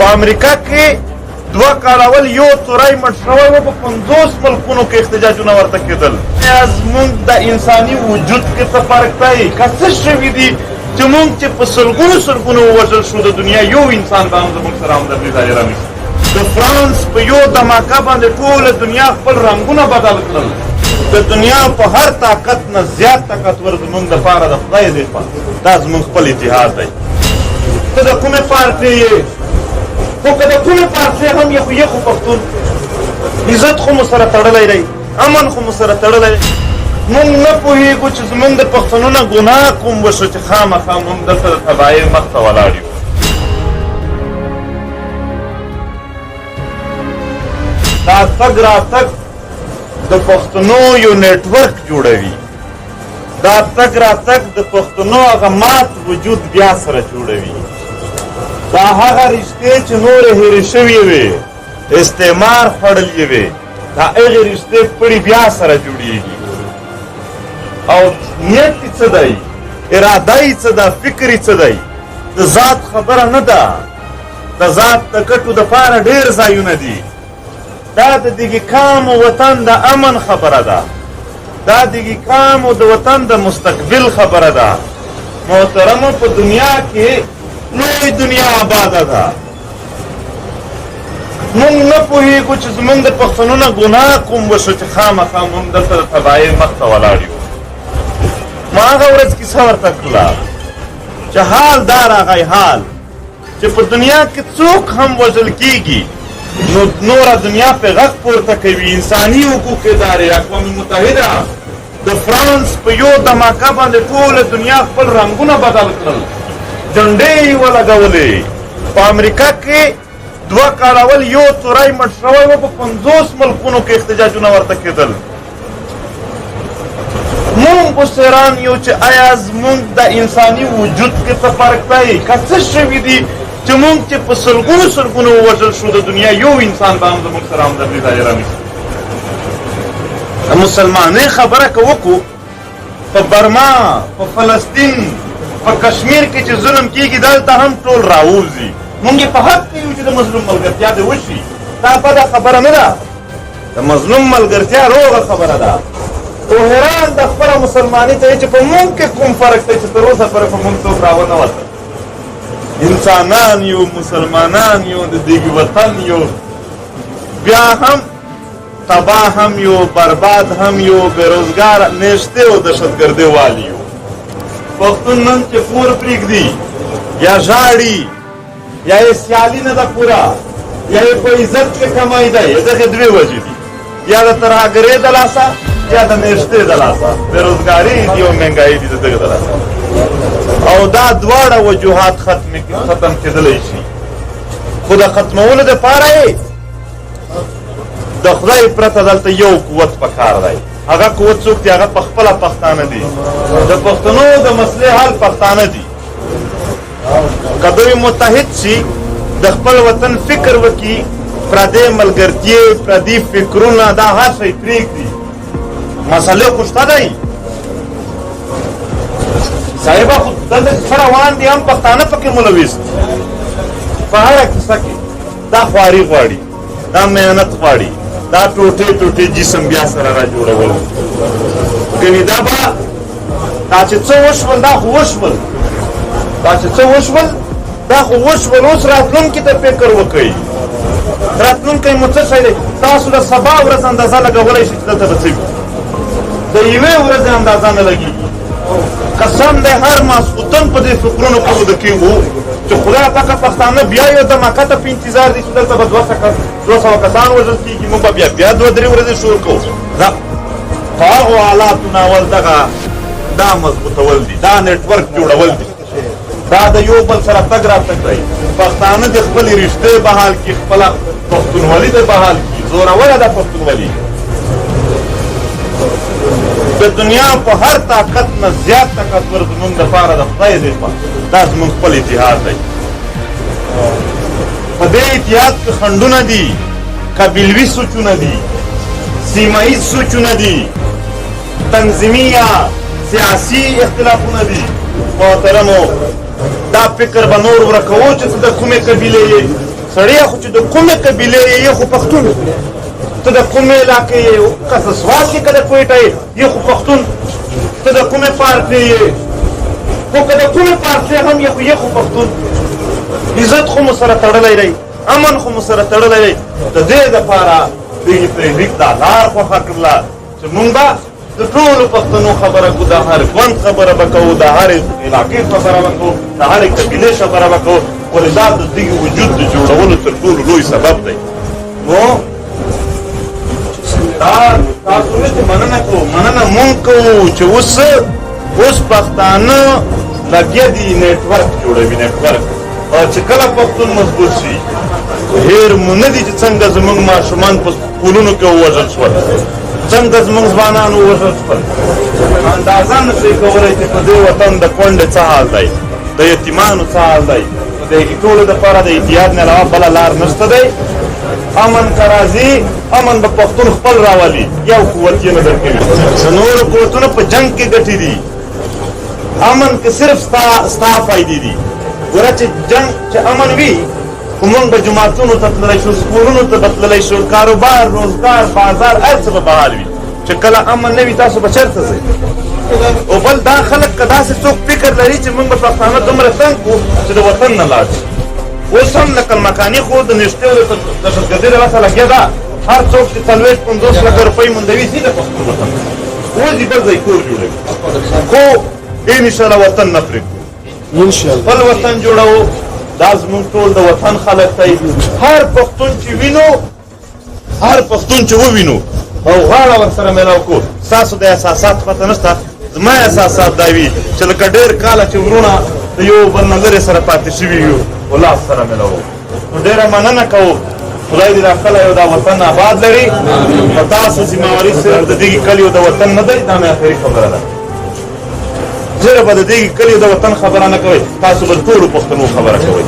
په امریکا کې 2 کاله اول یو تورای مړ شوی و، په 50 ملکونو کې احتجاجونه ورته کېدل. زمونږ د انساني وجود کې څه فرق دی؟ که څه شوي دي چې مونږ چې په سلګونو ووژل شو، د دنیا یو انسان به هم زمونږ سره همدردي ظاهره نه شي. د فرانس په یو دماکه باندې ټوله دنیا خپل رنګونه بدل کړل. د دنیا په هر طاقت نه زیات طاقتور زمونږ دپاره د خدای دی دا زمونږ خپل اتحاد دی. ته د کومې پارټۍ یې؟ خو که د کومې پارټۍ هم یې خو پښتون عزت خو مو سره تړلی دی، امن خو مو سره تړلی دی. مونږ نه پوهېږو چې زمونږ د پښتنو نه ګناه کوم وشو چې خامخا مونږ دلته د تباهۍ مخ ته ولاړ یو. دا تګ راتګ د پښتنو یو نیټورک جوړوي. دا تګ راتګ د پښتنو هغه مات وجود بیا سره جوړوي. دا هغه رشتې چې نورې هېرې شوې وې، استعمار خوړلې وې، دا هغې رشتې پړي بیا سره جوړېږي. او نیت یې څه دی؟ اراده یې څه ده؟ فکر یې څه دی؟ د ذات خبره نه ده. د ذات د ګټو دپاره ډېر ځایونه دي. دا د دغې قام و وطن د امن خبره ده. دا دغې قام و د وطن د مستقبل خبره ده. محترمو، په دنیا کې لوی دنیا آباده ده. مونږ نه پوهېږو چې زمونږ د پښتنو نه ګناه کوم وشو چې خامخا مونږ دلته د تباهۍ مخ ته ولاړ یو. ما هغه ورځ کیسه ورته کړله چې حال دا راغی حال چې په دنیا کې څوک هم وژل کېږي نو نوره دنیا پې غږ پورته کوي. انساني حقوق ادارې، اقوام متحده د فرانس په یو دماکه باندې ټوله دنیا خپل رنګونه بدل کړل، جنډې یې ولګولې. په امریکا کې 2 کاله اول یو تورای مړ شوی و، په 50 ملکونو کې احتجاجونه ورته کېدل. مونږ اوس حیران یو چې آیا زمونږ د انساني وجود کې څه فرق دی؟ که څه شوي دي چې مونږ چې په سلګونو ووژل شو، د دنیا یو انسان به هم زمونږ سره همدردي ظاهره نه شي. د مسلمانۍ خبره که وکړو، په برما، په فلسطین، په کشمیر کې چې ظلم کېږي دلته هم ټول راووځي. مونږ یې په حق کې یو چې د مظلوم ملګرتیا دې وشي. دا بده خبره نه ده، د مظلوم ملګرتیا روغه خبره ده. خو حیران د خپله مسلمانۍ ته چې په مونږ کې کوم فرق دی چې تر اوسه پورې په مونږ څوک راونه وتل. انسانان یو، مسلمانان یو، د دغې وطن یو، بیا هم تباه هم یو، برباد هم یو، بېروزګار نیشتې او دهشتګردۍ وال یو. پښتون نن چې کور پرېږدي یا ژاړي، یا یې سیالي نه ده پوره، یا یې په عزت کې کمی دی. دغې 2 وجې دي، یا د ترهګرۍ د لاسه یا د نیشتې د لاسه. بېروزګاري دي او مهنګایي دي د دغې د لاسه. او دا دواړه وجوهات ختم کېدلی شي، خو د ختمولو دپاره یې د خدای پرته دلته یو قوت پکار دی. هغه قوت څوک دی؟ هغه پخپله پښتانه دي. د پښتنو د مسلې حل پښتانه دي. که دوی متحد شي، د خپل وطن فکر وکړي، پردې ملګرتیې، پردي فکرونه، دا هر شی پرېږدي، مسلې خو شته دی. صاحبه خو دلته څه روان دي، هم پښتانه پکې ملوث دي. په هره کیسه کې دا خواري غواړي، دا محنت غواړي، دا ټوټې جسم بیا سره را جوړول. ګنې دا چې څه وشول دا خو وشول، دا خو وشول. اوس راتلونکي ته فکر وکړئ. راتلونکی مو څه شی دی؟ تاسو د سبا ورځ اندازه لګولی شئ چې دلته به څه وي. د یوې ورځې اندازه نه لګېږي. قسم دی هر ماسخوتن په دې فکرونو کې وده کېږو چې خدای پاکه پښتانه بیا یو دماکه ته په انتظار دي چې دلته به 200 کسان وژل کېږي. موږ به بیا 2-3 ورځې شروع کوو. په هغو حالاتو ناول دا مضبوطول دي، دا نیټورک جوړول دي، دا د یو بل سره تګ راتګ دی. پښتانه د خپلې رشتې بحال کړي، خپله پښتونولي دې بحال کړي. زوروره ده پښتونولي. د دنیا په هر طاقت نه زیات طاقتور زمونږ دپاره د خدای دی دا زمونږ خپل اتحاد دی. په دې اتحاد کې خنډونه دي، قبیلوي سوچونه دي، سیمه ییز سوچونه دي، تنظیمي یا سیاسي اختلافونه دي. محترمو، دا فکر به نور ورکوو چې ته د کومې قبیلې یې، سړی خو چې د کومې قبیلې یې خو پښتون ته د کومې علاقې یې که ته سوات کې که د کویټه یې خو پښتون ته د کومې پارټۍ یې خو که د کومې پارټۍ هم یې خو پښتون عزت خو مو سره تړلی دی امن خو مو سره تړلی دی د دې دپاره دغې پرېږدي دا لار خوښه کړله چې مونږ به د ټولو پښتنو خبره کوو د هر ګوند خبره به کوو د هرې علاقې خبره به کوو د هرې قبیلې خبره به کوو ولې دا د دغې وجود د جوړولو تر ټولو لوی سبب دی نو دا تاسو نه چې مننه کوو مننه مونږ کوو چې اوس پښتانه لګیا دي نیټورک جوړوي نیټورک او چې کله پښتون مضبوط شي هیر مو نه دي چې څنګه زموږ ماشومان په سکولونو کې ووژل شول څنګه زموږ ځوانان ووژل شول اندازه نشئ کولی چې په دې وطن د کونډې څه حال دی د یتیمانو څه حال دی د هغې ټولو دپاره د اتحاد نه علاوه بله لار نشته دی امن که راځي امن به پښتون خپل راولي یو قوت یې نه درکوي د نورو قوتونو په جنګ کې ګټې دي امن که صرف ستا فایدې دي ګوره چې جنګ چې امن وي خو موږ به جوماتونو ته تللی شو سکولونو ته به تللی شو کاروبار روزګار بازار هر څه به بحال وي چې کله امن نه وي تاسو به چېرته ځئ او بل دا خلک که داسې څوک فکر لري چې موږ به پښتانه دومره تنګ کړو چې د وطن نه لاړ شي اوس هم نقل مکاني خو د نږدې دهشتګردۍ د لاسه لګیا ده هر څوک چې 40-50 لکه روپۍ موندوي ځي د پښتون وطن اوس یې بل ځای کور جوړوي خو انشاءالله وطن نه پرېږدو خپل وطن جوړوو دا زموږ ټول د وطن خلک دی هر پښتون چې وینو هر پښتون چې ووینو او غاړه ورسره میلاو کړو ستاسو د احساسات پته نشته زما احساسات دا وي چې لکه ډېر کاله چې وروڼه د یو بل نه لرې سره پاتې شوي یو او لاس سره میلاوو نو ډېره مننه کوو خدای دې دا کلی او دا وطن آباد لري په تاسو ذمهواري صرف د دغې کلي او د وطن نه دی دا مې اخري خبره ده زه به د دې کلي د وطن خبره نه کوئ تاسو به د ټولو پښتنو خبره کوئ